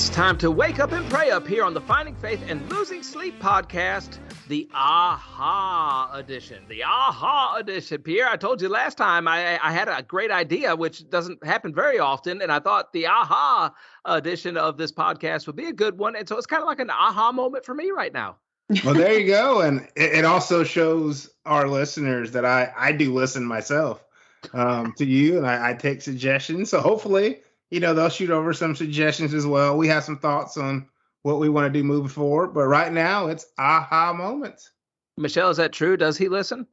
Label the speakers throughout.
Speaker 1: It's time to wake up and pray up here on the Finding Faith and Losing Sleep podcast, the Aha Edition. The Aha Edition, Pierre. I told you last time I had a great idea, which doesn't happen very often, and I thought the Aha edition of this podcast would be a good one. And so it's kind of like an aha moment for me right now.
Speaker 2: Well, there you go. And it also shows our listeners that I do listen myself to you, and I take suggestions. So hopefully, they'll shoot over some suggestions as well. We have some thoughts on what we want to do moving forward. But right now, it's aha moments.
Speaker 1: Michelle, is that true? Does he listen?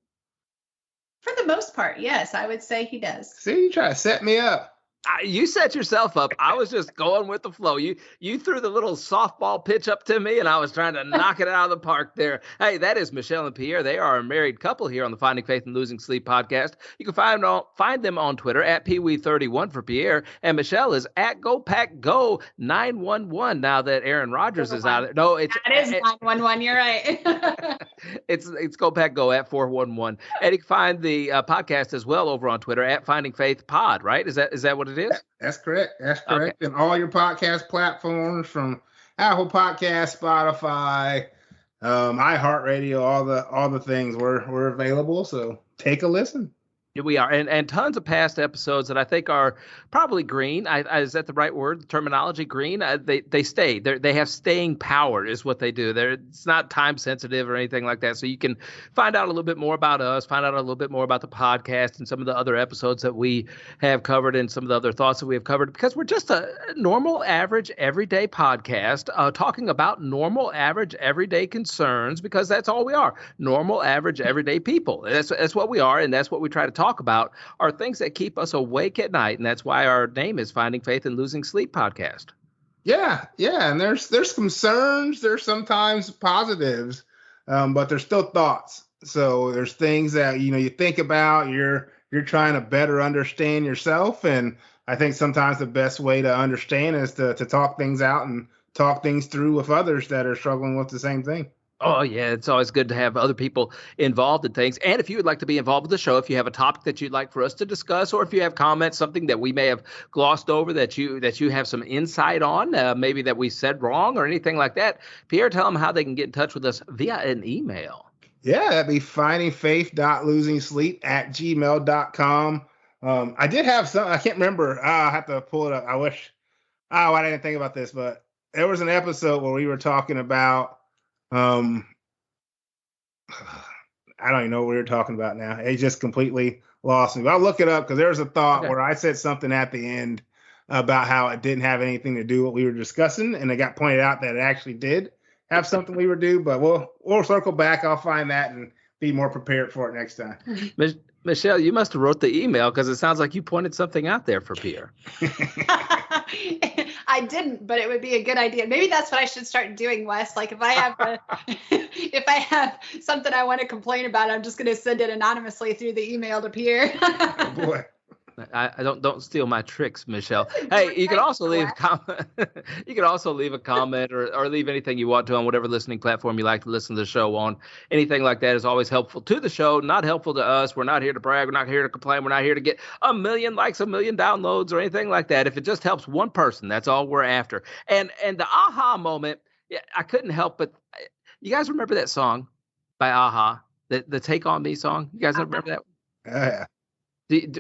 Speaker 3: For the most part, yes. I would say he does.
Speaker 2: See, you try to set me up.
Speaker 1: You set yourself up. I was just going with the flow. You threw the little softball pitch up to me, and I was trying to knock it out of the park there. Hey, that is Michelle and Pierre. They are a married couple here on the Finding Faith and Losing Sleep podcast. You can find them on Twitter at PeeWee31 for Pierre, and Michelle is at GoPackGo911. Now that Aaron Rodgers is out there. No,
Speaker 3: that is 911. You're right.
Speaker 1: It's GoPackGo at 411. And you can find the podcast as well over on Twitter at Finding Faith Pod, right? Is that what it is?
Speaker 2: That's correct. Okay. And all your podcast platforms from Apple Podcasts, Spotify, iHeartRadio, all the things we're available. So take a listen.
Speaker 1: Here we are, and tons of past episodes that I think are probably green. Is that the right word? The terminology, green? They stay. They have staying power is what they do. It's not time sensitive or anything like that. So you can find out a little bit more about us, find out a little bit more about the podcast and some of the other episodes that we have covered and some of the other thoughts that we have covered, because we're just a normal, average, everyday podcast talking about normal, average, everyday concerns, because that's all we are. Normal, average, everyday people. That's what we are, and that's what we try to talk about, are things that keep us awake at night, and that's why our name is Finding Faith and Losing Sleep podcast.
Speaker 2: Yeah, and there's concerns, there's sometimes positives, but there's still thoughts. So there's things that you think about, you're trying to better understand yourself, and I think sometimes the best way to understand is to talk things out and talk things through with others that are struggling with the same thing.
Speaker 1: Oh, yeah. It's always good to have other people involved in things. And if you would like to be involved with the show, if you have a topic that you'd like for us to discuss, or if you have comments, something that we may have glossed over that you have some insight on, maybe that we said wrong or anything like that, Pierre, tell them how they can get in touch with us via an email.
Speaker 2: Yeah, that'd be findingfaith.losingsleep@gmail.com. I did have some, I can't remember. I'll have to pull it up. I didn't think about this, but there was an episode where we were talking about, I don't even know what we were talking about now. It just completely lost me. But I'll look it up, because there was a thought where I said something at the end about how it didn't have anything to do with what we were discussing, and it got pointed out that it actually did have something we would do. But we'll circle back. I'll find that and be more prepared for it next time.
Speaker 1: Michelle, you must have wrote the email, because it sounds like you pointed something out there for Pierre.
Speaker 3: I didn't, but it would be a good idea. Maybe that's what I should start doing, Wes. Like if I have something I want to complain about, I'm just going to send it anonymously through the email to Pierre.
Speaker 2: Oh, boy.
Speaker 1: I don't steal my tricks, Michelle. Hey, you can also leave a comment. You can also leave a comment or leave anything you want to on whatever listening platform you like to listen to the show on. Anything like that is always helpful to the show, not helpful to us. We're not here to brag. We're not here to complain. We're not here to get 1 million likes, 1 million downloads, or anything like that. If it just helps one person, that's all we're after. And the aha moment, I couldn't help but, you guys remember that song by Aha, the Take On Me song? You guys remember that?
Speaker 2: Yeah.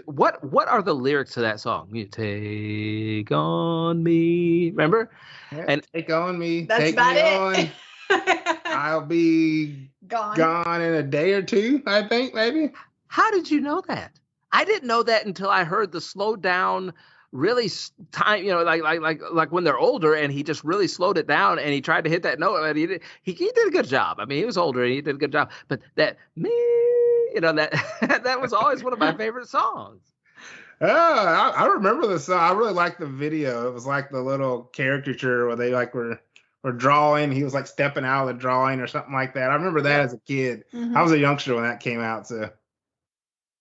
Speaker 1: What are the lyrics to that song? You take on me, remember?
Speaker 2: Yeah, and take on me.
Speaker 3: That's
Speaker 2: take
Speaker 3: about
Speaker 2: me
Speaker 3: it.
Speaker 2: On. I'll be gone in a day or two, I think, maybe.
Speaker 1: How did you know that? I didn't know that until I heard the slow down, really time, like when they're older, and he just really slowed it down and he tried to hit that note, and he did a good job. I mean, he was older and he did a good job, but that me. That was always one of my favorite songs.
Speaker 2: I remember the song. I really liked the video. It was like the little caricature where they were drawing. He was like stepping out of the drawing or something like that. I remember that as a kid. Mm-hmm. I was a youngster when that came out. So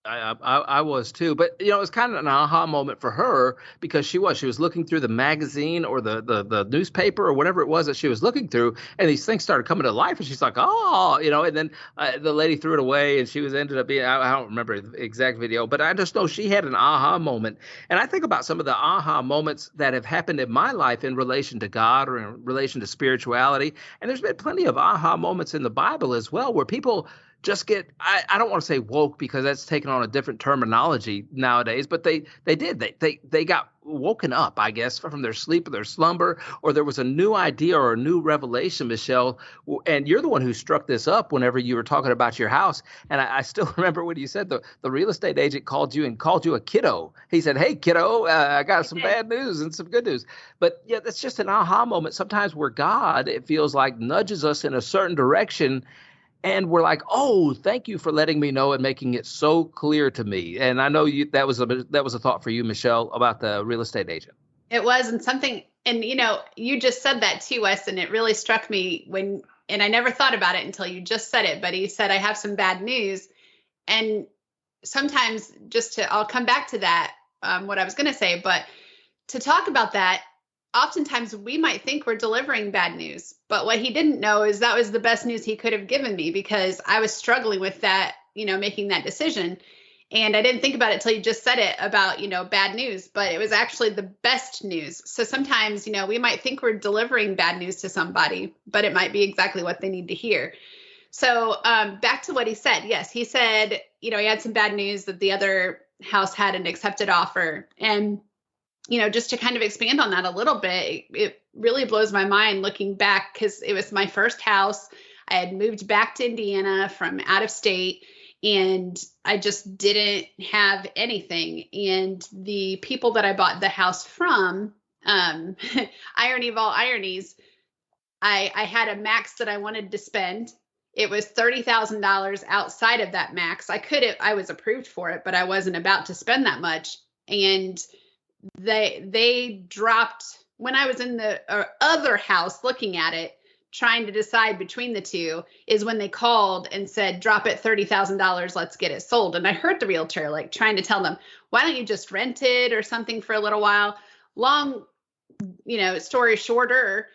Speaker 1: I was too, but it was kind of an aha moment for her because she was looking through the magazine or the newspaper or whatever it was that she was looking through, and these things started coming to life, and she's like, oh, and then the lady threw it away, and she ended up being, I don't remember the exact video, but I just know she had an aha moment, and I think about some of the aha moments that have happened in my life in relation to God or in relation to spirituality, and there's been plenty of aha moments in the Bible as well where people just get, I don't want to say woke because that's taken on a different terminology nowadays, but they got woken up, I guess, from their sleep or their slumber, or there was a new idea or a new revelation, Michelle. And you're the one who struck this up whenever you were talking about your house. And I still remember when you said the real estate agent called you a kiddo. He said, hey, kiddo, I got some bad news and some good news. But yeah, that's just an aha moment. Sometimes where God, it feels like, nudges us in a certain direction. And we're like, oh, thank you for letting me know and making it so clear to me. And I know that was a thought for you, Michelle, about the real estate agent.
Speaker 3: It was, and something, and you just said that too, Wes, and it really struck me and I never thought about it until you just said it, but he said, I have some bad news. And sometimes I'll come back to that, what I was going to say, but to talk about that, oftentimes we might think we're delivering bad news, but what he didn't know is that was the best news he could have given me, because I was struggling with that, making that decision. And I didn't think about it till you just said it about, bad news, but it was actually the best news. So sometimes, we might think we're delivering bad news to somebody, but it might be exactly what they need to hear. So back to what he said. Yes, he said, he had some bad news that the other house had an accepted offer. And just to kind of expand on that a little bit, it really blows my mind looking back, because it was my first house. I had moved back to Indiana from out of state, and I just didn't have anything. And the people that I bought the house from, irony of all ironies, I had a max that I wanted to spend. It was $30,000 outside of that max. I was approved for it, but I wasn't about to spend that much. And they dropped, when I was in the other house looking at it, trying to decide between the two, is when they called and said, drop it $30,000, let's get it sold. And I heard the realtor trying to tell them, why don't you just rent it or something for a little while? Long, story shorter,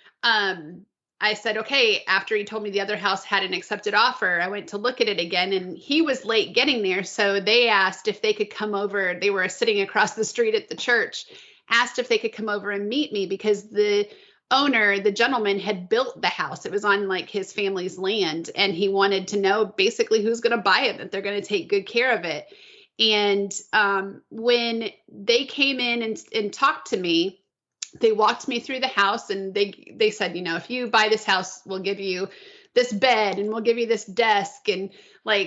Speaker 3: I said, okay, after he told me the other house had an accepted offer, I went to look at it again, and he was late getting there. So they asked if they could come over. They were sitting across the street at the church, asked if they could come over and meet me, because the owner, the gentleman, had built the house. It was on his family's land, and he wanted to know basically who's going to buy it, that they're going to take good care of it. And when they came in and talked to me, they walked me through the house, and they said, if you buy this house, we'll give you this bed, and we'll give you this desk, and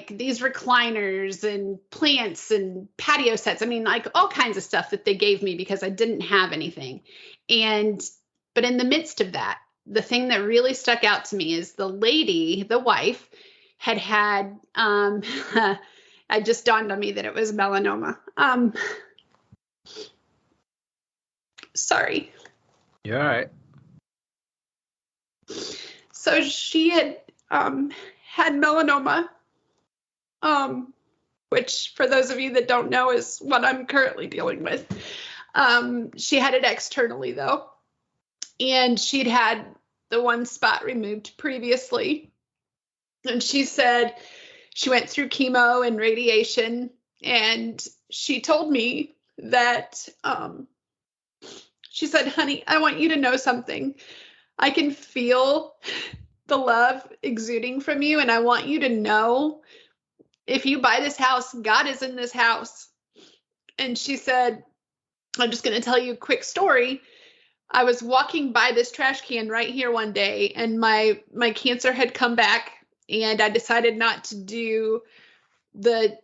Speaker 3: these recliners and plants and patio sets. I mean, all kinds of stuff that they gave me because I didn't have anything. But in the midst of that, the thing that really stuck out to me is the lady, the wife, had it just dawned on me that it was melanoma. Sorry.
Speaker 1: You're all right.
Speaker 3: So she had had melanoma, which, for those of you that don't know, is what I'm currently dealing with. She had it externally, though, and she'd had the one spot removed previously. And she said she went through chemo and radiation, and she told me that she said, honey, I want you to know something. I can feel the love exuding from you, and I want you to know, if you buy this house, God is in this house. And she said, I'm just going to tell you a quick story. I was walking by this trash can right here one day, and my cancer had come back, and I decided not to do the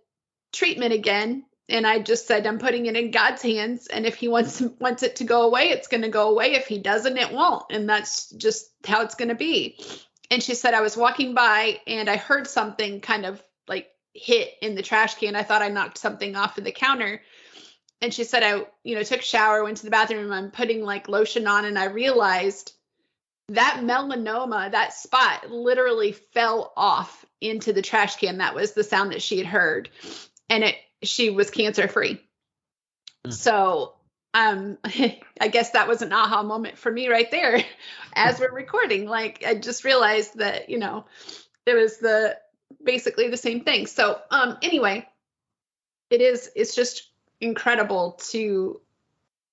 Speaker 3: treatment again. And I just said, I'm putting it in God's hands. And if he wants it to go away, it's going to go away. If he doesn't, it won't. And that's just how it's going to be. And she said, I was walking by and I heard something kind of hit in the trash can. I thought I knocked something off of the counter. And she said, I, took a shower, went to the bathroom, I'm putting lotion on. And I realized that melanoma, that spot, literally fell off into the trash can. That was the sound that she had heard. and she was cancer free. So I guess that was an aha moment for me right there as we're recording. Like, I just realized that, it was basically the same thing. So anyway, it's just incredible to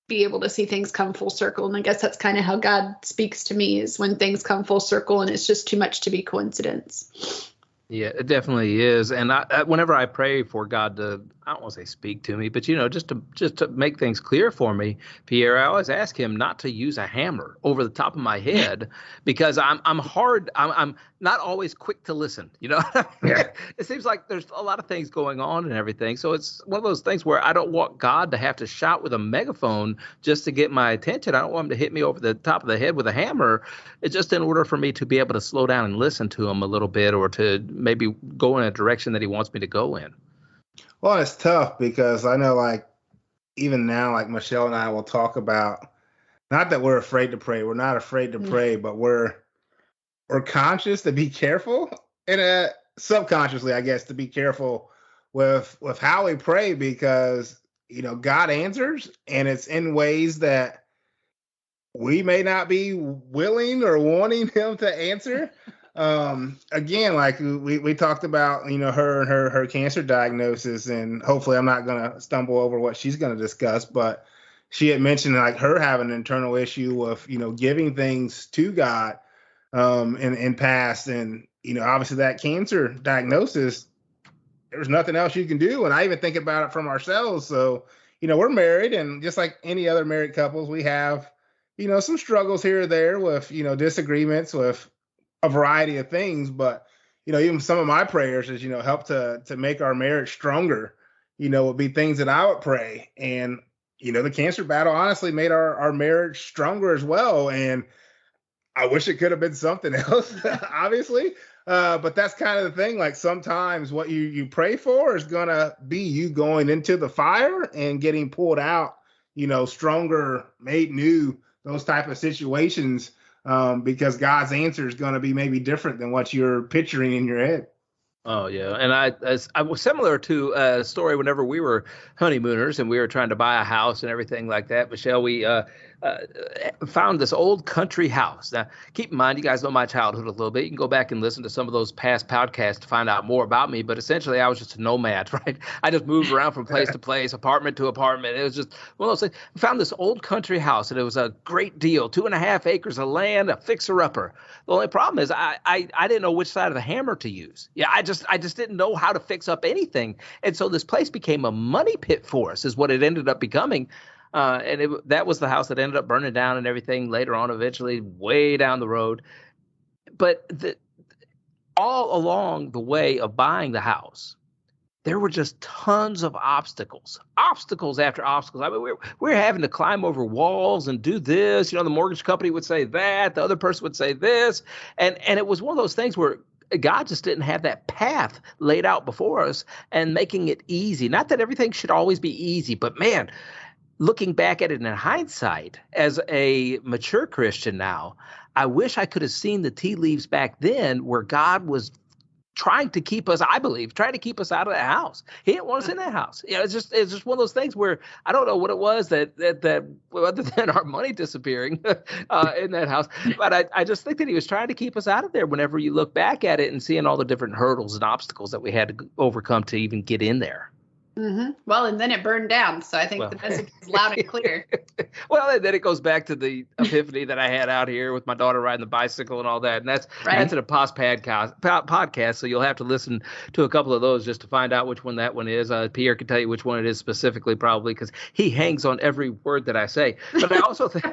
Speaker 3: be able to see things come full circle. And I guess that's kind of how God speaks to me, is when things come full circle and it's just too much to be coincidence.
Speaker 1: Yeah, it definitely is. And whenever I pray for God to, I don't want to say speak to me, but just to make things clear for me, Pierre, I always ask him not to use a hammer over the top of my head, because I'm not always quick to listen.
Speaker 2: Yeah.
Speaker 1: It seems like there's a lot of things going on and everything. So it's one of those things where I don't want God to have to shout with a megaphone just to get my attention. I don't want him to hit me over the top of the head with a hammer. It's just in order for me to be able to slow down and listen to him a little bit, or to maybe go in a direction that he wants me to go in.
Speaker 2: Well, it's tough because I know, like, even now, like Michelle and I will talk about, not that we're afraid to pray. We're not afraid to pray, but we're conscious to be careful, and subconsciously, I guess, to be careful with how we pray, because, God answers, and it's in ways that we may not be willing or wanting him to answer. Again, like we talked about, her and her cancer diagnosis, and hopefully I'm not going to stumble over what she's going to discuss, but she had mentioned, like, her having an internal issue with, giving things to God, in past. And, obviously that cancer diagnosis, there's nothing else you can do. And I even think about it from ourselves. So, we're married, and just like any other married couples, we have, some struggles here or there with, disagreements with a variety of things. But, even some of my prayers is, help to make our marriage stronger, would be things that I would pray. And, the cancer battle honestly made our marriage stronger as well. And I wish it could have been something else, obviously. But that's kind of the thing. Like, sometimes what you pray for is going to be you going into the fire and getting pulled out, stronger, made new, those type of situations. Because God's answer is going to be maybe different than what you're picturing in your head.
Speaker 1: Oh, yeah. And I was similar to a story whenever we were honeymooners and we were trying to buy a house and everything like that. Michelle, we found this old country house. Now, keep in mind, you guys know my childhood a little bit. You can go back and listen to some of those past podcasts to find out more about me. But essentially, I was just a nomad, right? I just moved around from place to place, apartment to apartment. It was just one of those things. We found this old country house, and it was a great deal, 2.5 acres of land, a fixer-upper. The only problem is I didn't know which side of the hammer to use. Yeah, I just didn't know how to fix up anything. And so this place became a money pit for us, is what it ended up becoming. And that was the house that ended up burning down and everything later on, eventually way down the road. But all along the way of buying the house, there were just tons of obstacles after obstacles. I mean, we're having to climb over walls and do this. The mortgage company would say that, the other person would say this. And it was one of those things where God just didn't have that path laid out before us and making it easy. Not that everything should always be easy, but man, looking back at it in hindsight, as a mature Christian now, I wish I could have seen the tea leaves back then, where God was trying to keep us, I believe, trying to keep us out of that house. He didn't want us in that house. It's just one of those things where I don't know what it was that other than our money disappearing in that house. But I just think that he was trying to keep us out of there whenever you look back at it and seeing all the different hurdles and obstacles that we had to overcome to even get in there.
Speaker 3: Mm-hmm. Well, and then it burned down. So I think the message is loud and clear.
Speaker 1: Well, and then it goes back to the epiphany that I had out here with my daughter riding the bicycle and all that. And that's in a past podcast. So you'll have to listen to a couple of those just to find out which one that one is. Pierre can tell you which one it is specifically, probably, because he hangs on every word that I say. But I also think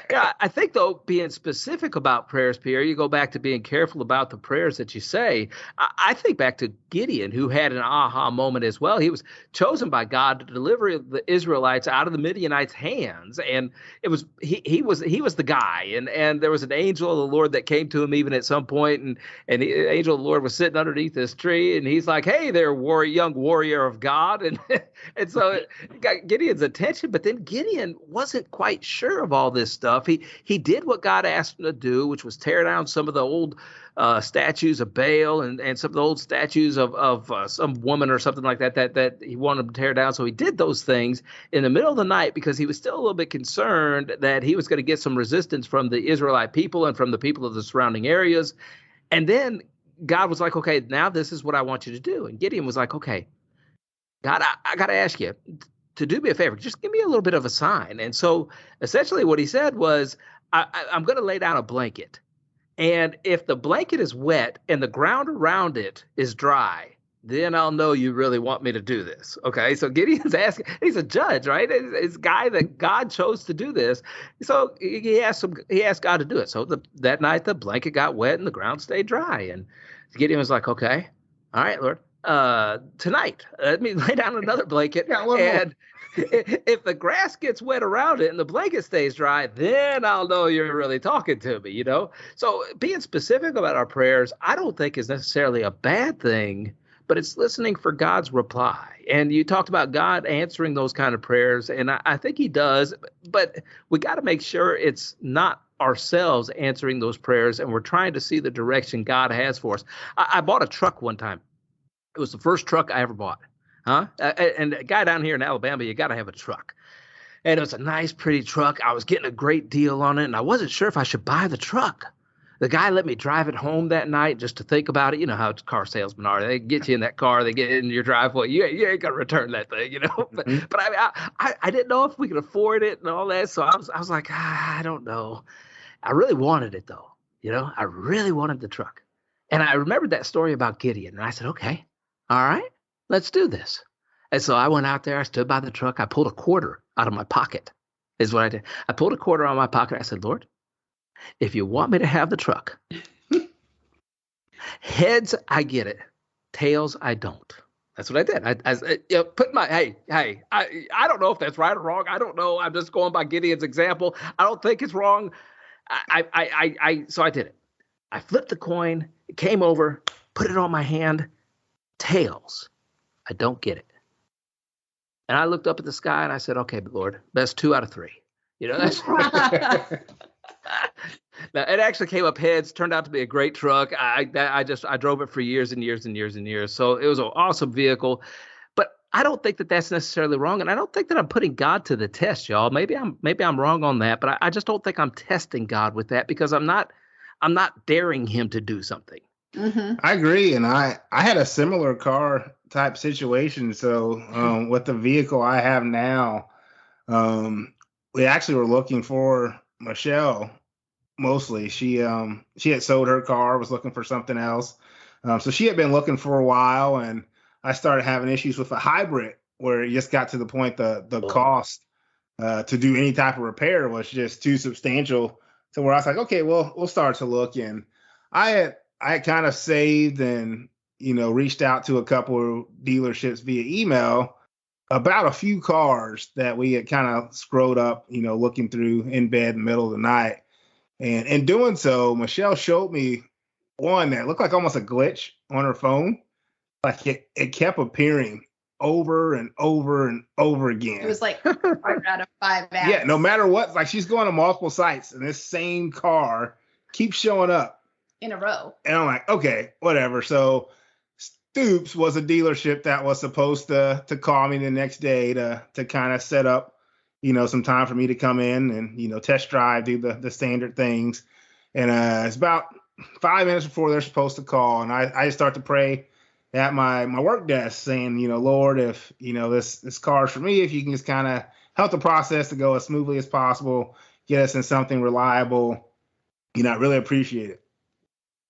Speaker 1: Yeah, I think, though, being specific about prayers, Pierre, you go back to being careful about the prayers that you say. I think back to Gideon, who had an aha moment as well. He was chosen by God to deliver the Israelites out of the Midianites' hands, and it was he was the guy. And there was an angel of the Lord that came to him even at some point, and the angel of the Lord was sitting underneath this tree, and he's like, "Hey there, young warrior of God," and so it got Gideon's attention. But then Gideon wasn't quite sure of all this this stuff. He did what God asked him to do, which was tear down some of the old statues of Baal and some of the old statues of some woman or something like that he wanted to tear down. So he did those things in the middle of the night because he was still a little bit concerned that he was going to get some resistance from the Israelite people and from the people of the surrounding areas. And then God was like, okay, now this is what I want you to do. And Gideon was like, okay, God, I got to ask you to do me a favor. Just give me a little bit of a sign. And so essentially what he said was, I'm going to lay down a blanket. And if the blanket is wet and the ground around it is dry, then I'll know you really want me to do this. Okay. So Gideon's asking, he's a judge, right? It's a guy that God chose to do this. So he asked God to do it. So that night the blanket got wet and the ground stayed dry. And Gideon was like, okay, all right, Lord, tonight, let me lay down another blanket. And if the grass gets wet around it and the blanket stays dry, then I'll know you're really talking to me, So being specific about our prayers, I don't think is necessarily a bad thing, but it's listening for God's reply. And you talked about God answering those kind of prayers, and I think he does, but we got to make sure it's not ourselves answering those prayers and we're trying to see the direction God has for us. I bought a truck one time. It was the first truck I ever bought. And a guy down here in Alabama, you got to have a truck. And it was a nice, pretty truck. I was getting a great deal on it, and I wasn't sure if I should buy the truck. The guy let me drive it home that night just to think about it. You know how car salesmen are. They get you in that car. They get in your driveway. You ain't going to return that thing, But I didn't know if we could afford it and all that. So I was like, I don't know. I really wanted it, though. I really wanted the truck. And I remembered that story about Gideon. And I said, okay, all right, let's do this. And so I went out there. I stood by the truck. I pulled a quarter out of my pocket is what I did. I pulled a quarter out of my pocket. I said, Lord, if you want me to have the truck, heads, I get it. Tails, I don't. That's what I did. I put my, hey, I don't know if that's right or wrong. I don't know. I'm just going by Gideon's example. I don't think it's wrong. So I did it. I flipped the coin. It came over, put it on my hand. Tails, I don't get it. And I looked up at the sky and I said, okay, but Lord, that's 2 out of 3. That's now, it actually came up heads, turned out to be a great truck. I drove it for years and years and years and years. So it was an awesome vehicle, but I don't think that that's necessarily wrong. And I don't think that I'm putting God to the test, y'all. Maybe I'm wrong on that, but I just don't think I'm testing God with that because I'm not daring him to do something.
Speaker 2: Mm-hmm. I agree. And I had a similar car type situation. So with the vehicle I have now, we actually were looking for Michelle mostly. She had sold her car, was looking for something else. So she had been looking for a while, and I started having issues with a hybrid where it just got to the point the cost to do any type of repair was just too substantial to where I was like, okay, well, we'll start to look. And I had kind of saved and, reached out to a couple of dealerships via email about a few cars that we had kind of scrolled up, looking through in bed in the middle of the night. And in doing so, Michelle showed me one that looked like almost a glitch on her phone. Like it kept appearing over and over and over again.
Speaker 3: It was like 5 out of 5 apps.
Speaker 2: Yeah, no matter what, like she's going to multiple sites and this same car keeps showing up
Speaker 3: in a row.
Speaker 2: And I'm like, okay, whatever. So Stoops was a dealership that was supposed to call me the next day to kind of set up, some time for me to come in and, test drive, do the standard things. And it's about 5 minutes before they're supposed to call. And I just start to pray at my work desk saying, Lord, if, this car's for me, if you can just kind of help the process to go as smoothly as possible, get us in something reliable, I really appreciate it.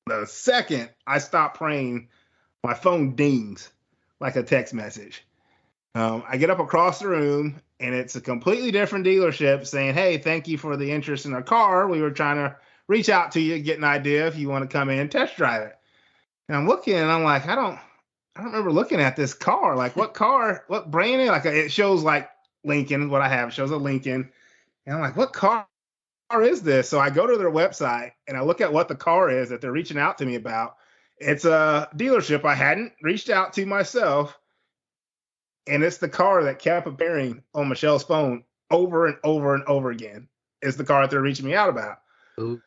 Speaker 2: The second I stop praying, my phone dings like a text message. I get up across the room and it's a completely different dealership saying, hey, thank you for the interest in our car. We were trying to reach out to you, get an idea if you want to come in and test drive it. And I'm looking and I'm like, I don't remember looking at this car. Like what car, what brand? Like it shows like Lincoln, what I have shows a Lincoln. And I'm like, what car is this? So I go to their website and I look at what the car is that they're reaching out to me about. It's a dealership I hadn't reached out to myself. And it's the car that kept appearing on Michelle's phone over and over and over again. is the car that they're reaching me out about.
Speaker 1: Ooh.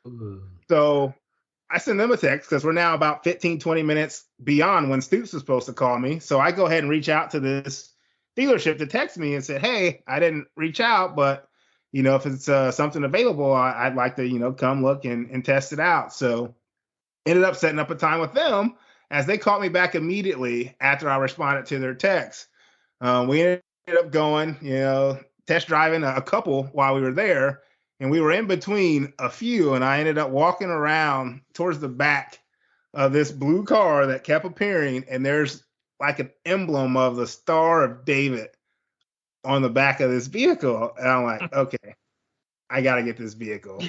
Speaker 2: So I send them a text because we're now about 15, 20 minutes beyond when Stoops was supposed to call me. So I go ahead and reach out to this dealership to text me and said, hey, I didn't reach out, but if it's something available, I'd like to, come look and test it out. So ended up setting up a time with them as they called me back immediately after I responded to their text. We ended up going, test driving a couple while we were there. And we were in between a few, and I ended up walking around towards the back of this blue car that kept appearing. And there's like an emblem of the Star of David on the back of this vehicle. And I'm like, okay, I got to get this vehicle.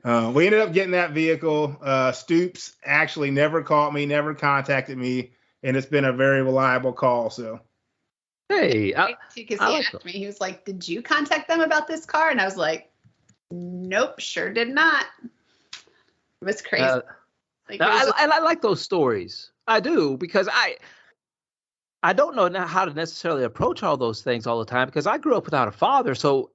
Speaker 2: We ended up getting that vehicle. Stoops actually never called me, never contacted me. And it's been a very reliable call. So,
Speaker 1: hey,
Speaker 3: because he asked me, he was like, did you contact them about this car? And I was like, nope, sure did not. It was crazy.
Speaker 1: I like those stories. I do, because I don't know how to necessarily approach all those things all the time, because I grew up without a father. So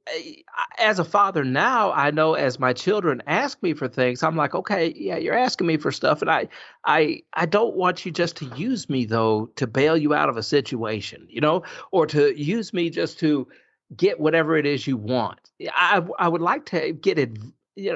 Speaker 1: as a father now, I know as my children ask me for things, I'm like, okay, yeah, you're asking me for stuff. And I don't want you just to use me, though, to bail you out of a situation, or to use me just to get whatever it is you want. I would like to get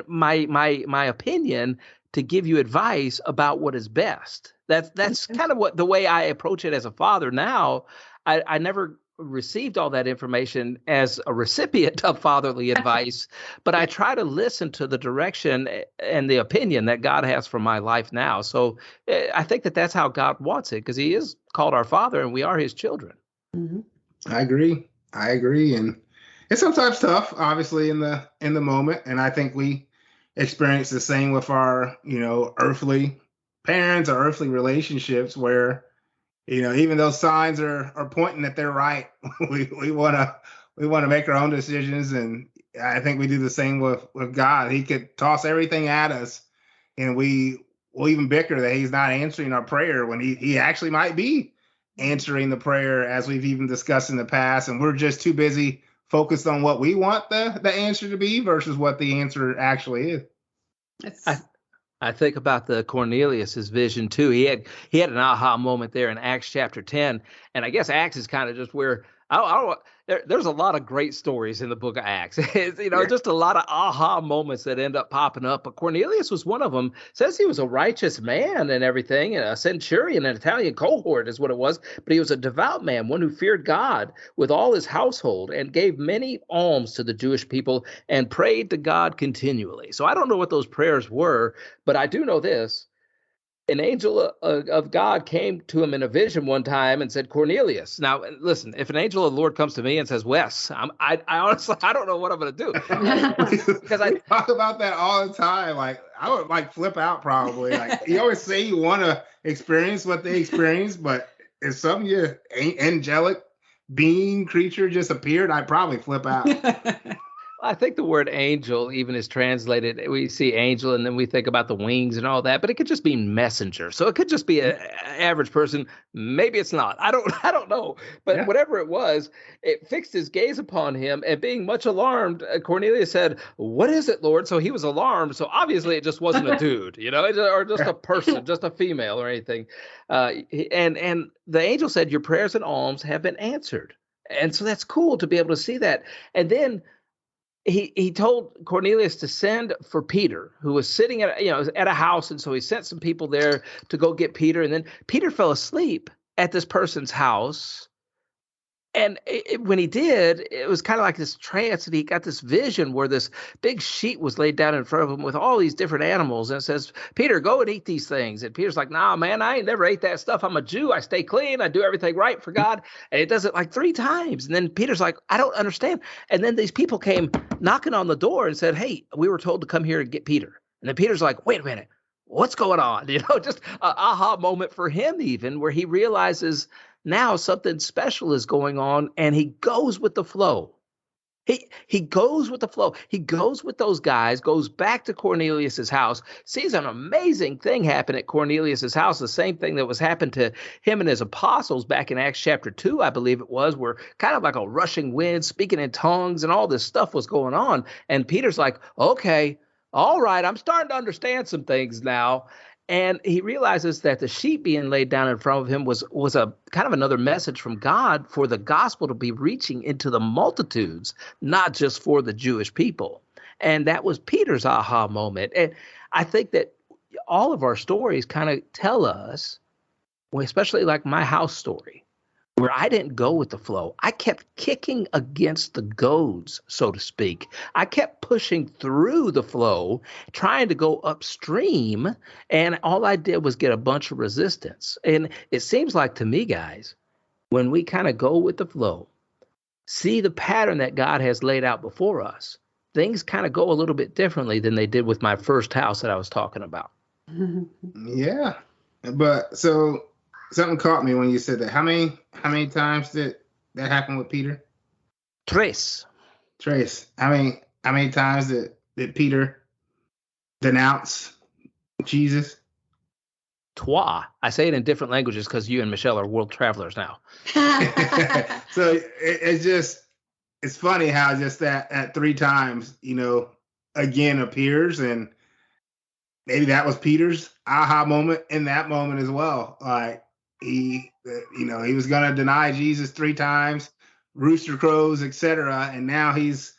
Speaker 1: my opinion to give you advice about what is best. That's kind of what the way I approach it as a father now. I never received all that information as a recipient of fatherly advice, but I try to listen to the direction and the opinion that God has for my life now. So I think that's how God wants it, because he is called our Father and we are his children.
Speaker 2: Mm-hmm. I agree. And it's sometimes tough, obviously, in the moment. And I think we experience the same with our, earthly parents or earthly relationships where, even though signs are pointing that they're right, we want to make our own decisions. And I think we do the same with God. He could toss everything at us and we'll even bicker that he's not answering our prayer when he actually might be answering the prayer, as we've even discussed in the past. And we're just too busy focused on what we want the answer to be versus what the answer actually is.
Speaker 1: I think about the Cornelius's vision too. He had an aha moment there in Acts chapter 10, and I guess Acts is kind of just where there's a lot of great stories in the book of Acts. Just a lot of aha moments that end up popping up. But Cornelius was one of them. Says he was a righteous man and everything, and a centurion, an Italian cohort is what it was. But he was a devout man, one who feared God with all his household, and gave many alms to the Jewish people and prayed to God continually. So I don't know what those prayers were, but I do know this. An angel of God came to him in a vision one time and said, Cornelius. Now, listen, if an angel of the Lord comes to me and says, Wes, I honestly, I don't know what I'm going to do.
Speaker 2: Because I talk about that all the time. Like, I would flip out probably. Like, you always say you want to experience what they experience, but if some angelic being creature just appeared, I'd probably flip out.
Speaker 1: I think the word angel even is translated. We see angel and then we think about the wings and all that, but it could just be messenger. So it could just be an average person. Maybe it's not. I don't know. But whatever it was, it fixed his gaze upon him, and being much alarmed, Cornelius said, "What is it, Lord?" So he was alarmed. So obviously it just wasn't a dude, or just a person, just a female or anything. And the angel said, "Your prayers and alms have been answered." And so that's cool to be able to see that. And then he told Cornelius to send for Peter, who was sitting at a house, and so he sent some people there to go get Peter. And then Peter fell asleep at this person's house. And when he did, it was kind of like this trance, and he got this vision where this big sheet was laid down in front of him with all these different animals. And it says, Peter, go and eat these things. And Peter's like, nah, man, I ain't never ate that stuff. I'm a Jew. I stay clean. I do everything right for God. And it does it like 3 times. And then Peter's like, I don't understand. And then these people came knocking on the door and said, hey, we were told to come here and get Peter. And then Peter's like, wait a minute, what's going on? Just an aha moment for him even, where he realizes now something special is going on, and he goes with the flow. He goes with the flow. He goes with those guys, goes back to Cornelius's house, sees an amazing thing happen at Cornelius's house, the same thing that was happened to him and his apostles back in Acts chapter 2, I believe it was, where kind of like a rushing wind, speaking in tongues, and all this stuff was going on. And Peter's like, okay, all right, I'm starting to understand some things now. And he realizes that the sheep being laid down in front of him was a kind of another message from God for the gospel to be reaching into the multitudes, not just for the Jewish people. And that was Peter's aha moment. And I think that all of our stories kind of tell us, especially like my house story, where I didn't go with the flow. I kept kicking against the goads, so to speak. I kept pushing through the flow, trying to go upstream, and all I did was get a bunch of resistance. And it seems like to me, guys, when we kind of go with the flow, see the pattern that God has laid out before us, things kind of go a little bit differently than they did with my first house that I was talking about.
Speaker 2: Yeah. But so something caught me when you said that. How many times did that happen with Peter?
Speaker 1: Tres.
Speaker 2: How many times did Peter denounce Jesus?
Speaker 1: Trois. I say it in different languages because you and Michelle are world travelers now.
Speaker 2: So it's funny how just that at 3 times, again appears, and maybe that was Peter's aha moment in that moment as well. Like he was going to deny Jesus 3 times, rooster crows, etc. And now he's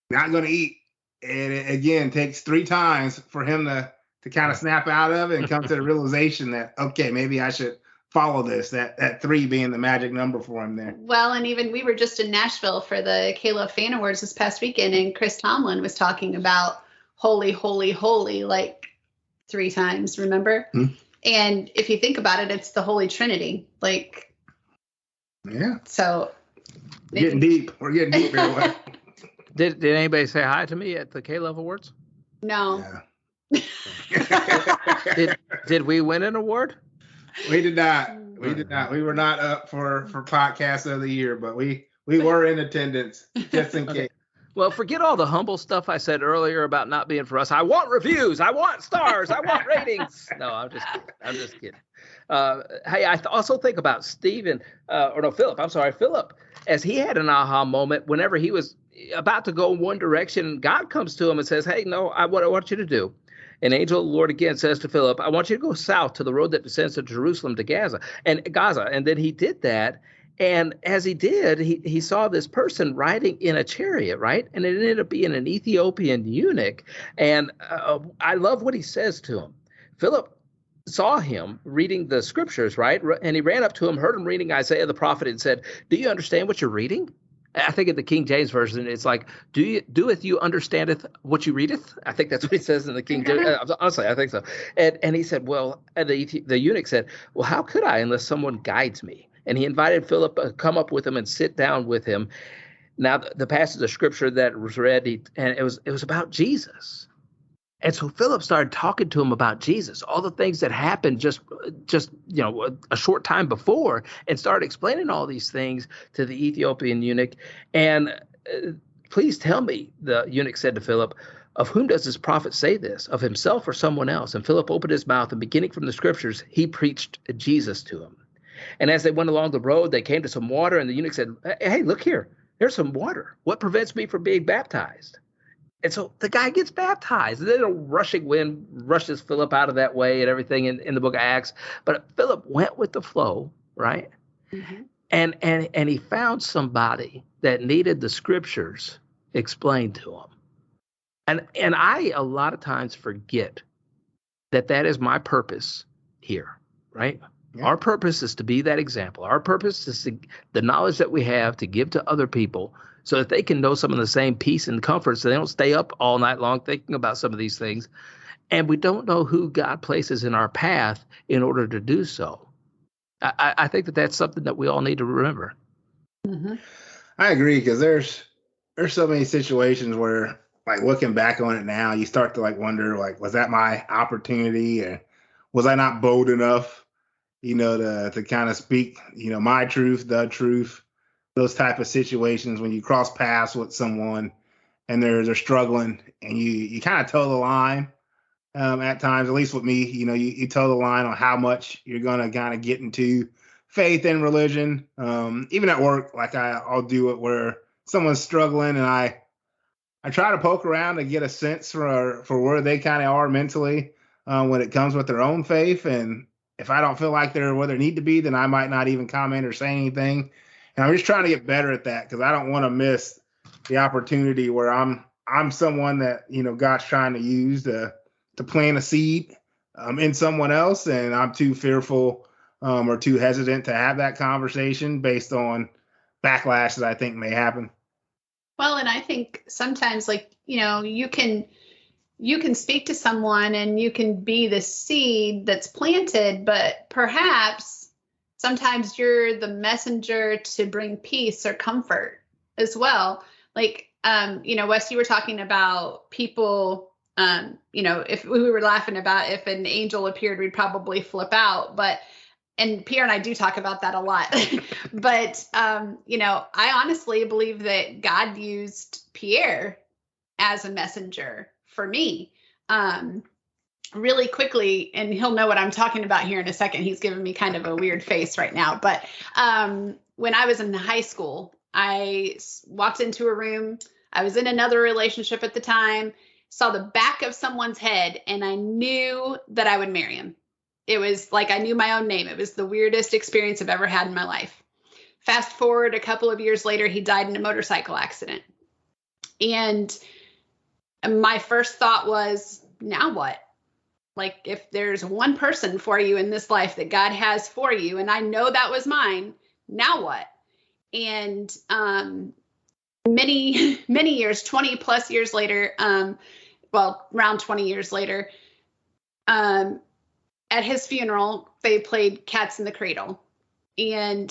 Speaker 2: not going to eat. And it, again, takes 3 times for him to kind of snap out of it and come to the realization that, okay, maybe I should follow this, that 3 being the magic number for him there.
Speaker 3: Well, and even we were just in Nashville for the K-Love Fan Awards this past weekend, and Chris Tomlin was talking about holy, holy, holy, like 3 times, remember? Mm-hmm. And if you think about it, it's the Holy Trinity. Like,
Speaker 2: yeah.
Speaker 3: So
Speaker 2: we're getting deep here.
Speaker 1: Did anybody say hi to me at the K-Love Awards?
Speaker 3: No.
Speaker 2: Yeah.
Speaker 1: Did we win an award?
Speaker 2: We did not. We were not up for podcast of the year, but we were in attendance just in case.
Speaker 1: Well, forget all the humble stuff I said earlier about not being for us. I want reviews. I want stars. I want ratings. No, I'm just kidding. Hey, I also think about Philip. I'm sorry, Philip, as he had an aha moment whenever he was about to go in one direction. God comes to him and says, hey, no, what I want you to do. An angel of the Lord again says to Philip, I want you to go south to the road that descends to Jerusalem to Gaza. And then he did that. And as he did, he saw this person riding in a chariot, right? And it ended up being an Ethiopian eunuch. And I love what he says to him. Philip saw him reading the scriptures, right? And he ran up to him, heard him reading Isaiah the prophet, and said, do you understand what you're reading? I think in the King James Version, it's like, doeth you understandeth what you readeth? I think that's what he says in the King James. Honestly, I think so. And he said, well, the eunuch said, well, how could I unless someone guides me? And he invited Philip to come up with him and sit down with him. Now, the passage of scripture that was read, and it was about Jesus. And so Philip started talking to him about Jesus, all the things that happened just a short time before, and started explaining all these things to the Ethiopian eunuch. And please tell me, the eunuch said to Philip, of whom does this prophet say this, of himself or someone else? And Philip opened his mouth, and beginning from the scriptures, he preached Jesus to him. And as they went along the road, they came to some water, and the eunuch said, hey, look here, there's some water. What prevents me from being baptized? And so the guy gets baptized. And then a rushing wind rushes Philip out of that way and everything in the book of Acts. But Philip went with the flow, right? Mm-hmm. And he found somebody that needed the scriptures explained to him. And I a lot of times forget that is my purpose here, right? Yeah. Our purpose is to be that example. Our purpose is the knowledge that we have to give to other people so that they can know some of the same peace and comfort so they don't stay up all night long thinking about some of these things. And we don't know who God places in our path in order to do so. I think that's something that we all need to remember.
Speaker 2: Mm-hmm. I agree, because there's so many situations where, like, looking back on it now, you start to wonder, was that my opportunity, or was I not bold enough, to kind of speak, my truth, the truth, those type of situations when you cross paths with someone and they're struggling, and you kind of toe the line at times. At least with me, you toe the line on how much you're gonna kind of get into faith and religion. Even at work, like I'll do it where someone's struggling, and I try to poke around to get a sense for where they kind of are mentally when it comes with their own faith. And if I don't feel like they're where they need to be, then I might not even comment or say anything. And I'm just trying to get better at that, because I don't want to miss the opportunity where I'm someone that God's trying to use to plant a seed in someone else, and I'm too fearful or too hesitant to have that conversation based on backlash that I think may happen.
Speaker 3: Well, and I think sometimes, like, you can speak to someone and you can be the seed that's planted, but perhaps sometimes you're the messenger to bring peace or comfort as well. Like, Wes, you were talking about people, if we were laughing about if an angel appeared, we'd probably flip out, and Pierre and I do talk about that a lot. But, I honestly believe that God used Pierre as a messenger for me really quickly. And he'll know what I'm talking about here in a second. He's giving me kind of a weird face right now. But when I was in high school, I walked into a room. I was in another relationship at the time, saw the back of someone's head, and I knew that I would marry him. It was like I knew my own name. It was the weirdest experience I've ever had in my life. Fast forward a couple of years later, he died in a motorcycle accident. And my first thought was, now what? Like, if there's one person for you in this life that God has for you, and I know that was mine, now what? And many, many years, 20 plus years later, around 20 years later, at his funeral, they played Cats in the Cradle. And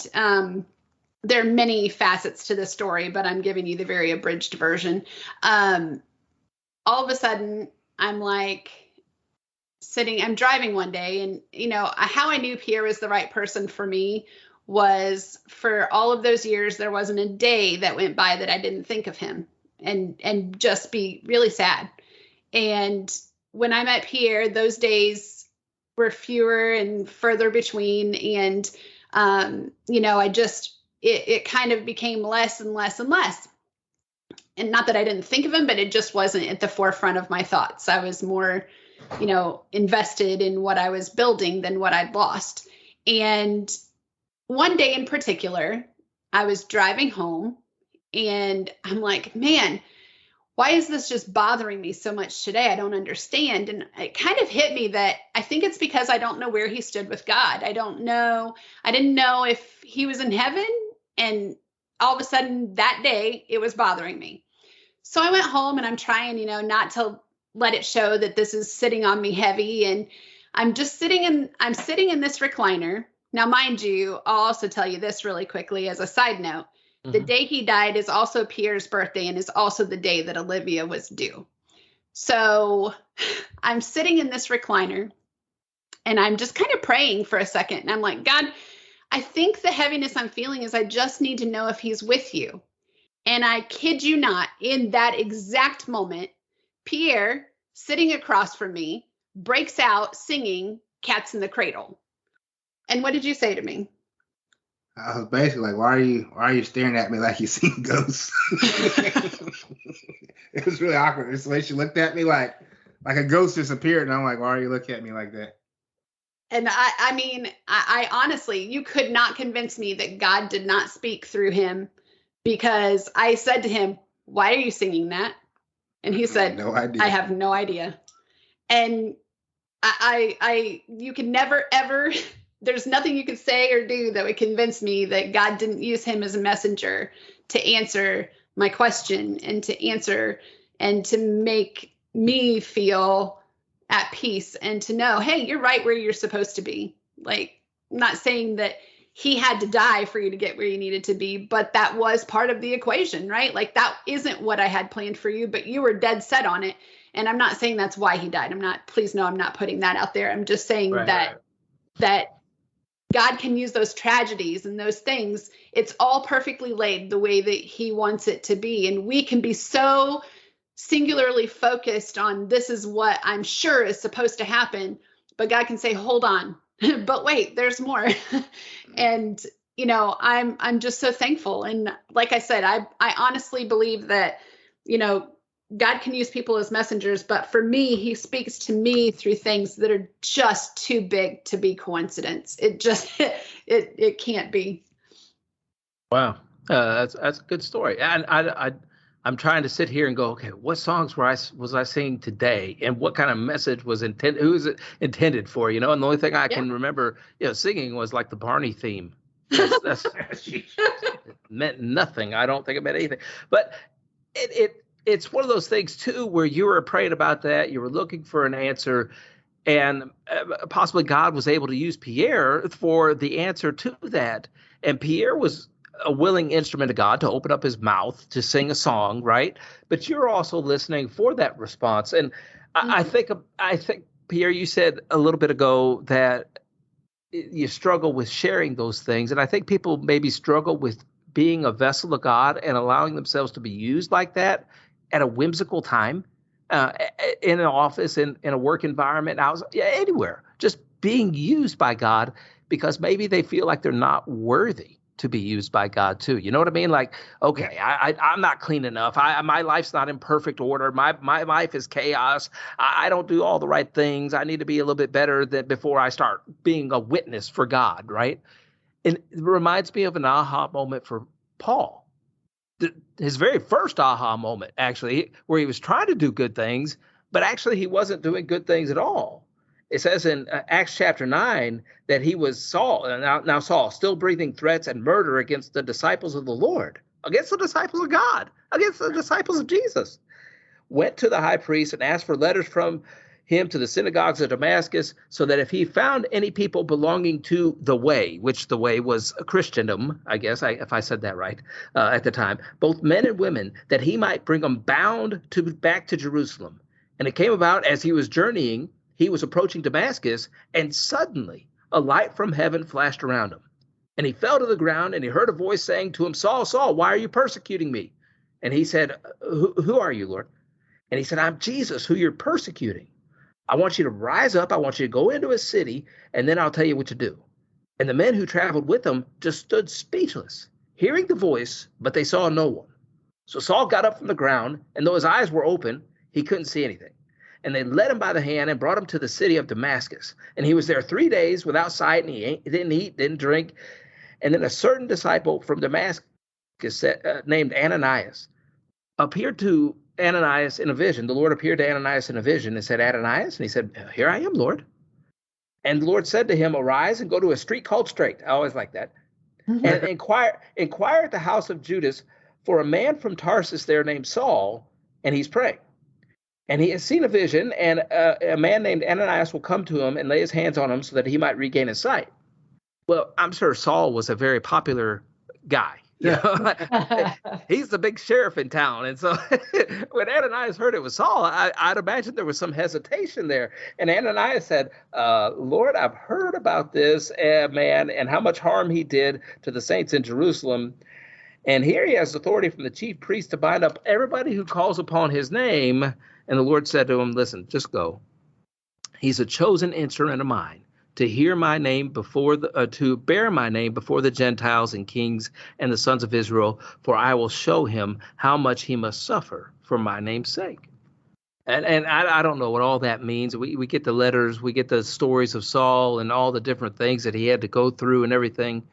Speaker 3: there are many facets to this story, but I'm giving you the very abridged version. All of a sudden, I'm like I'm driving one day, and, how I knew Pierre was the right person for me was, for all of those years, there wasn't a day that went by that I didn't think of him and just be really sad. And when I met Pierre, those days were fewer and further between. And, it kind of became less and less and less. And not that I didn't think of him, but it just wasn't at the forefront of my thoughts. I was more, invested in what I was building than what I'd lost. And one day in particular, I was driving home and I'm like, man, why is this just bothering me so much today? I don't understand. And it kind of hit me that I think it's because I don't know where he stood with God. I didn't know if he was in heaven, and all of a sudden that day it was bothering me. So I went home and I'm trying, not to let it show that this is sitting on me heavy. And I'm sitting in this recliner. Now, mind you, I'll also tell you this really quickly as a side note. The day he died is also Pierre's birthday and is also the day that Olivia was due. So I'm sitting in this recliner and I'm just kind of praying for a second. And I'm like, God, I think the heaviness I'm feeling is I just need to know if he's with you. And I kid you not, in that exact moment, Pierre, sitting across from me, breaks out singing Cats in the Cradle. And what did you say to me?
Speaker 2: I was basically like, why are you staring at me like you seen ghosts? It was really awkward. It's the way she looked at me like a ghost disappeared. And I'm like, why are you looking at me like that?
Speaker 3: And I honestly, you could not convince me that God did not speak through him, because I said to him, why are you singing that? And he said,
Speaker 2: no idea.
Speaker 3: I have no idea. And you can never, ever, there's nothing you could say or do that would convince me that God didn't use him as a messenger to answer my question and to answer and to make me feel at peace and to know, hey, you're right where you're supposed to be. Like, I'm not saying that he had to die for you to get where you needed to be, but that was part of the equation, right? Like, that isn't what I had planned for you, but you were dead set on it. And I'm not saying that's why he died. Please no, I'm not putting that out there. I'm just saying that God can use those tragedies and those things. It's all perfectly laid the way that he wants it to be. And we can be so singularly focused on this is what I'm sure is supposed to happen. But God can say, hold on, but wait, there's more. And, I'm just so thankful. And like I said, I honestly believe that, God can use people as messengers, but for me, he speaks to me through things that are just too big to be coincidence. It just, it can't be.
Speaker 1: Wow. That's a good story. And I'm trying to sit here and go, okay, what songs was I singing today, and what kind of message was intended? Who is it intended for? And the only thing I can remember, singing was like the Barney theme. That's it meant nothing. I don't think it meant anything. But it's one of those things too, where you were praying about that, you were looking for an answer, and possibly God was able to use Pierre for the answer to that. And Pierre was a willing instrument of God to open up his mouth to sing a song, right? But you're also listening for that response. And I think Pierre, you said a little bit ago that you struggle with sharing those things, and I think people maybe struggle with being a vessel of God and allowing themselves to be used like that at a whimsical time, in an office, in a work environment, anywhere, just being used by God, because maybe they feel like they're not worthy to be used by God too. You know what I mean? Like, okay, I'm not clean enough. My life's not in perfect order. My life is chaos. I don't do all the right things. I need to be a little bit better before I start being a witness for God, right? And it reminds me of an aha moment for Paul. His very first aha moment, actually, where he was trying to do good things, but actually he wasn't doing good things at all. It says in Acts chapter 9 that he was Saul, now Saul, still breathing threats and murder against the disciples of the Lord, against the disciples of God, against the disciples of Jesus. Went to the high priest and asked for letters from him to the synagogues of Damascus, so that if he found any people belonging to the way, which the way was Christendom, I guess, if I said that right at the time, both men and women, that he might bring them bound back to Jerusalem. And it came about as he was journeying, he was approaching Damascus, and suddenly a light from heaven flashed around him. And he fell to the ground, and he heard a voice saying to him, Saul, Saul, why are you persecuting me? And he said, Who are you, Lord? And he said, I'm Jesus, who you're persecuting. I want you to rise up. I want you to go into a city, and then I'll tell you what to do. And the men who traveled with him just stood speechless, hearing the voice, but they saw no one. So Saul got up from the ground, and though his eyes were open, he couldn't see anything. And they led him by the hand and brought him to the city of Damascus. And he was there 3 days without sight, and he didn't eat, didn't drink. And then a certain disciple from Damascus named Ananias appeared to Ananias in a vision. The Lord appeared to Ananias in a vision and said, Ananias? And he said, Here I am, Lord. And the Lord said to him, Arise and go to a street called Straight. I always like that. And inquire at the house of Judas for a man from Tarsus there named Saul, and he's praying. And he has seen a vision, and a man named Ananias will come to him and lay his hands on him so that he might regain his sight. Well, I'm sure Saul was a very popular guy. He's the big sheriff in town. And so when Ananias heard it was Saul, I'd imagine there was some hesitation there. And Ananias said, Lord, I've heard about this man and how much harm he did to the saints in Jerusalem. And here he has authority from the chief priest to bind up everybody who calls upon his name. And the Lord said to him, listen, just go. He's a chosen instrument of mine to hear my name to bear my name before the Gentiles and kings and the sons of Israel, for I will show him how much he must suffer for my name's sake. And I don't know what all that means. We get the letters, we get the stories of Saul and all the different things that he had to go through and everything.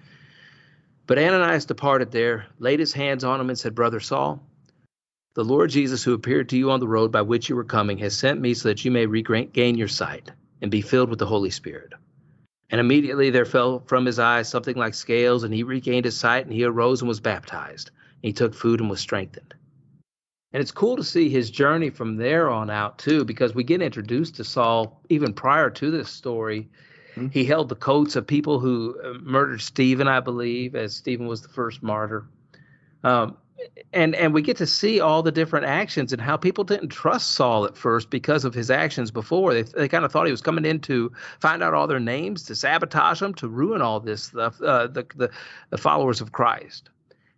Speaker 1: But Ananias departed there, laid his hands on him and said, Brother Saul, the Lord Jesus, who appeared to you on the road by which you were coming, has sent me so that you may regain your sight and be filled with the Holy Spirit. And immediately there fell from his eyes something like scales, and he regained his sight, and he arose and was baptized. And he took food and was strengthened. And it's cool to see his journey from there on out, too, because we get introduced to Saul even prior to this story. Mm-hmm. He held the coats of people who murdered Stephen, I believe, as Stephen was the first martyr. and we get to see all the different actions and how people didn't trust Saul at first because of his actions before. They kind of thought he was coming in to find out all their names, to sabotage them, to ruin all this stuff, the followers of Christ.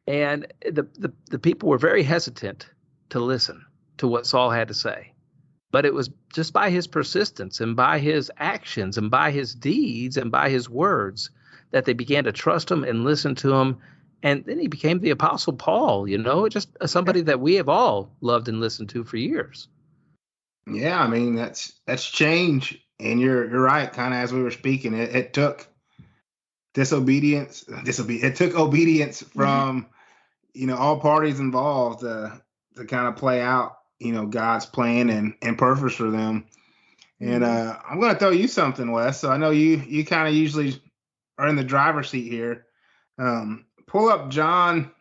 Speaker 1: And the people were very hesitant to listen to what Saul had to say. But it was just by his persistence and by his actions and by his deeds and by his words that they began to trust him and listen to him. And then he became the Apostle Paul, just somebody that we have all loved and listened to for years.
Speaker 2: Yeah, I mean, that's change. And you're right, kind of as we were speaking, it took obedience from, all parties involved to kind of play out, God's plan and purpose for them. And I'm going to tell you something, Wes. So I know you kind of usually are in the driver's seat here. Pull up John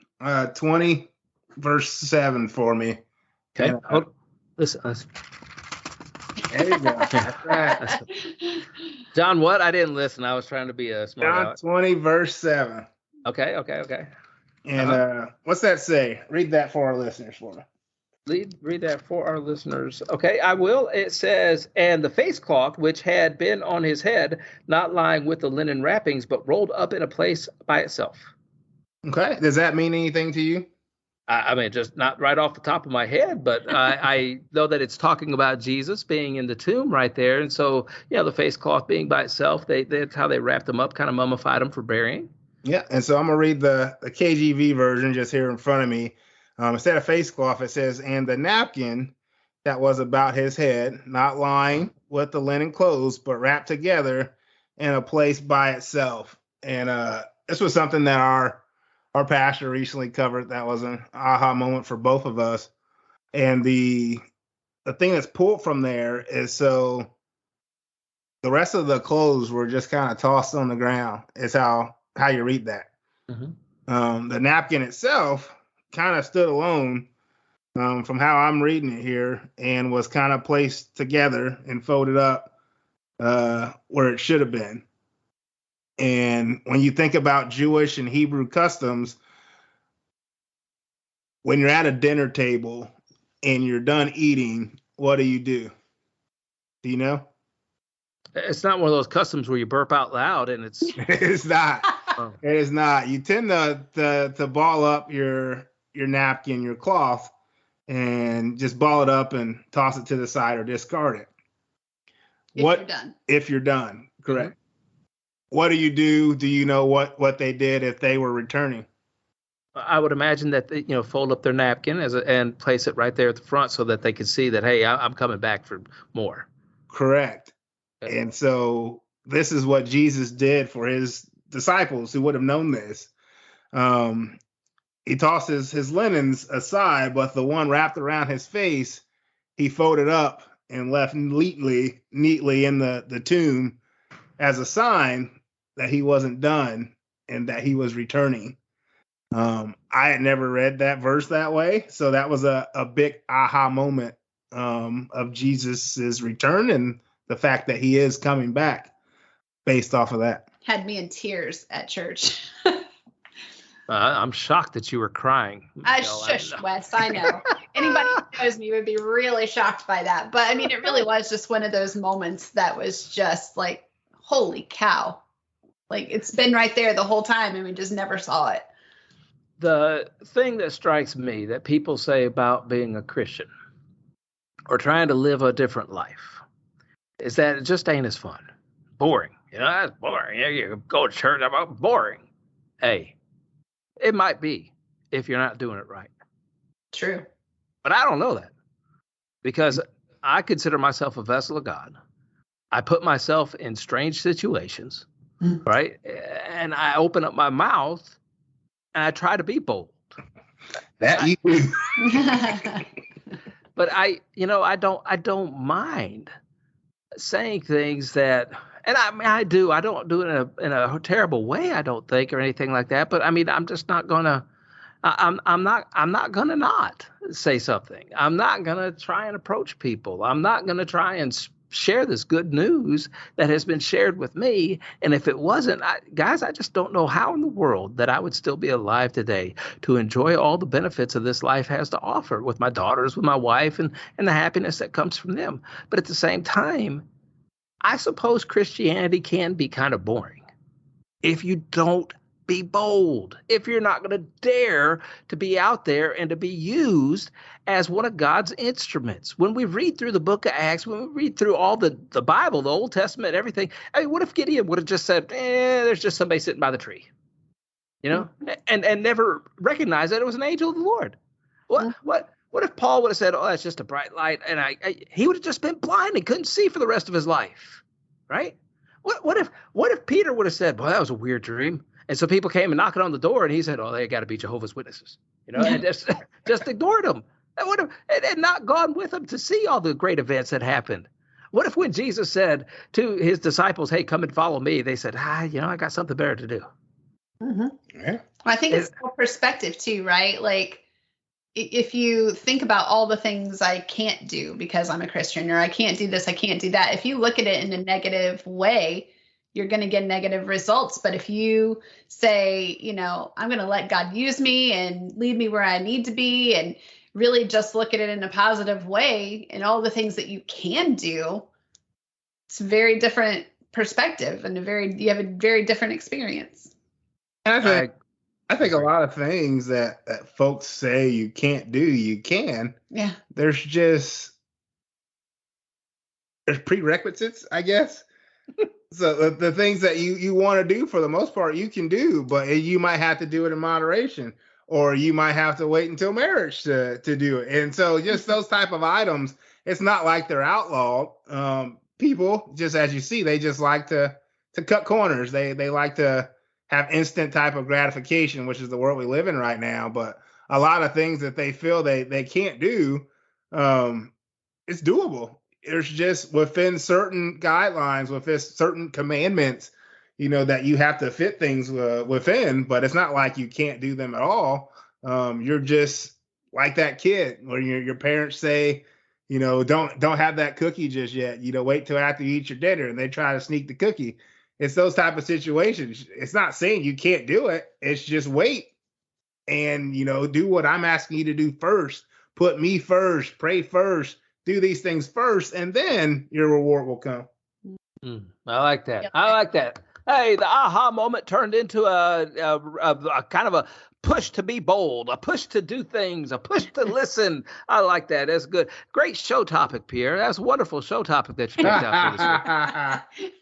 Speaker 2: 20, verse 7 for me.
Speaker 1: Okay. Listen.
Speaker 2: There you go. That's right.
Speaker 1: John, what? I didn't listen. I was trying to be a smart
Speaker 2: John 20, verse 7.
Speaker 1: Okay.
Speaker 2: And what's that say? Read that for our listeners for me.
Speaker 1: Read that for our listeners. Okay, I will. It says, and the face cloth which had been on his head, not lying with the linen wrappings, but rolled up in a place by itself.
Speaker 2: Okay. Does that mean anything to you?
Speaker 1: I mean, just not right off the top of my head, but I know that it's talking about Jesus being in the tomb right there. And so, the face cloth being by itself, that's how they wrapped them up, kind of mummified them for burying.
Speaker 2: Yeah. And so I'm going to read the KJV version just here in front of me. Instead of face cloth, it says, and the napkin that was about his head, not lying with the linen clothes, but wrapped together in a place by itself. And this was something that our pastor recently covered. That was an aha moment for both of us. And the thing that's pulled from there is, so the rest of the clothes were just kind of tossed on the ground, is how you read that. Mm-hmm. The napkin itself kind of stood alone from how I'm reading it here, and was kind of placed together and folded up where it should have been. And when you think about Jewish and Hebrew customs, when you're at a dinner table and you're done eating, what do? Do you know?
Speaker 1: It's not one of those customs where you burp out loud and it's...
Speaker 2: It's not. Oh. It is not. You tend to ball up your napkin, your cloth, and just ball it up and toss it to the side or discard it. If you're done. Correct. Mm-hmm. What do you do? Do you know what they did if they were returning?
Speaker 1: I would imagine that they, fold up their napkin and place it right there at the front so that they could see that, hey, I'm coming back for more.
Speaker 2: Correct. Okay. And so this is what Jesus did for his disciples who would have known this. He tossed his linens aside, but the one wrapped around his face, he folded up and left neatly in the tomb as a sign that he wasn't done and that he was returning. I had never read that verse that way, so that was a big aha moment of Jesus's return and the fact that he is coming back based off of that.
Speaker 3: Had me in tears at church.
Speaker 1: I'm shocked that you were crying.
Speaker 3: Shush, Wes, I know. Anybody who knows me would be really shocked by that. But I mean, it really was just one of those moments that was just like, holy cow. Like, it's been right there the whole time and we just never saw it.
Speaker 1: The thing that strikes me that people say about being a Christian or trying to live a different life is that it just ain't as fun. Boring. That's boring. You go to church, about boring. Hey, it might be if you're not doing it right.
Speaker 3: True.
Speaker 1: But I don't know that because I consider myself a vessel of God. I put myself in strange situations, right? And I open up my mouth and I try to be bold.
Speaker 2: That you do.
Speaker 1: But I don't mind saying things that, and I do. I don't do it in a terrible way, I don't think, or anything like that. But I mean, I'm just not gonna. I'm not gonna not say something. I'm not gonna try and approach people. I'm not gonna try and share this good news that has been shared with me. And if it wasn't, guys, I just don't know how in the world that I would still be alive today to enjoy all the benefits of this life has to offer with my daughters, with my wife, and the happiness that comes from them. But at the same time, I suppose Christianity can be kind of boring if you don't be bold, if you're not going to dare to be out there and to be used as one of God's instruments. When we read through the book of Acts, when we read through all the Bible, the Old Testament, everything, I mean, what if Gideon would have just said, there's just somebody sitting by the tree, and never recognized that it was an angel of the Lord? What if Paul would have said, that's just a bright light, and he would have just been blind and couldn't see for the rest of his life, right? What if Peter would have said, boy, that was a weird dream? And so people came and knocking on the door, and he said, they got to be Jehovah's Witnesses, and just ignored them. That would have and not gone with them to see all the great events that happened. What if when Jesus said to his disciples, hey, come and follow me, they said, I got something better to do.
Speaker 3: Mm-hmm. Yeah. Well, I think it's perspective too, right? Like if you think about all the things I can't do because I'm a Christian, or I can't do this, I can't do that. If you look at it in a negative way, you're going to get negative results. But if you say, I'm going to let God use me and lead me where I need to be, and really just look at it in a positive way and all the things that you can do, it's a very different perspective and you have a very different experience.
Speaker 2: And I think a lot of things that folks say you can't do, you can.
Speaker 3: Yeah.
Speaker 2: There's prerequisites, I guess. So the things that you want to do, for the most part, you can do, but you might have to do it in moderation, or you might have to wait until marriage to do it. And so just those type of items, it's not like they're outlawed. People, just as you see, they just like to cut corners. They like to have instant type of gratification, which is the world we live in right now. But a lot of things that they feel they can't do, it's doable. There's just within certain guidelines, within certain commandments, that you have to fit things within, but it's not like you can't do them at all. You're just like that kid where your parents say, don't have that cookie just yet. Wait till after you eat your dinner, and they try to sneak the cookie. It's those type of situations. It's not saying you can't do it. It's just wait and, do what I'm asking you to do first. Put me first, pray first. Do these things first, and then your reward will come.
Speaker 1: I like that. Yep. I like that. Hey, the aha moment turned into a kind of a push to be bold, a push to do things, a push to listen. I like that. That's good. Great show topic, Pierre. That's a wonderful show topic that you picked out for this week.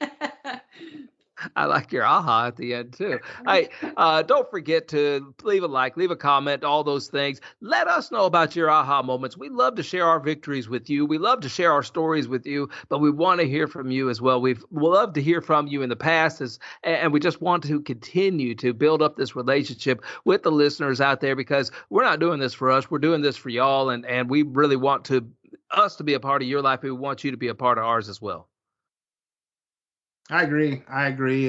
Speaker 1: I like your aha at the end, too. Hey, don't forget to leave a like, leave a comment, all those things. Let us know about your aha moments. We love to share our victories with you. We love to share our stories with you, but we want to hear from you as well. We've loved to hear from you in the past, and we just want to continue to build up this relationship with the listeners out there, because we're not doing this for us. We're doing this for y'all, and we really want us to be a part of your life. We want you to be a part of ours as well.
Speaker 2: I agree.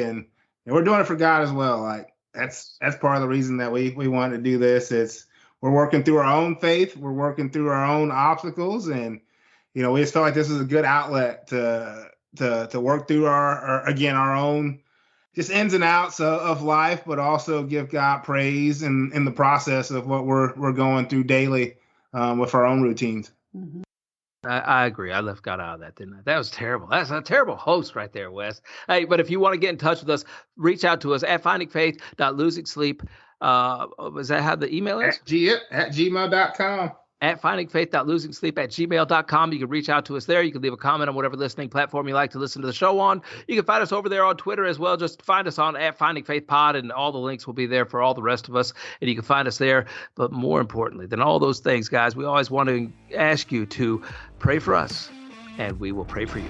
Speaker 2: And we're doing it for God as well. Like that's part of the reason that we want to do this. We're working through our own faith. We're working through our own obstacles. And, we just felt like this is a good outlet to work through our own just ins and outs of life, but also give God praise in the process of what we're going through daily with our own routines.
Speaker 3: Mm-hmm.
Speaker 1: I agree. I left God out of that, didn't I? That was terrible. That's a terrible host right there, Wes. Hey, but if you want to get in touch with us, reach out to us at findingfaith.losingsleep. Was that how the email is?
Speaker 2: At gmail.com.
Speaker 1: At findingfaith.losingsleep@gmail.com. You can reach out to us there. You can leave a comment on whatever listening platform you like to listen to the show on. You can find us over there on Twitter as well. Just find us on at Finding Faith Pod, and all the links will be there for all the rest of us. And you can find us there. But more importantly than all those things, guys, we always want to ask you to pray for us, and we will pray for you.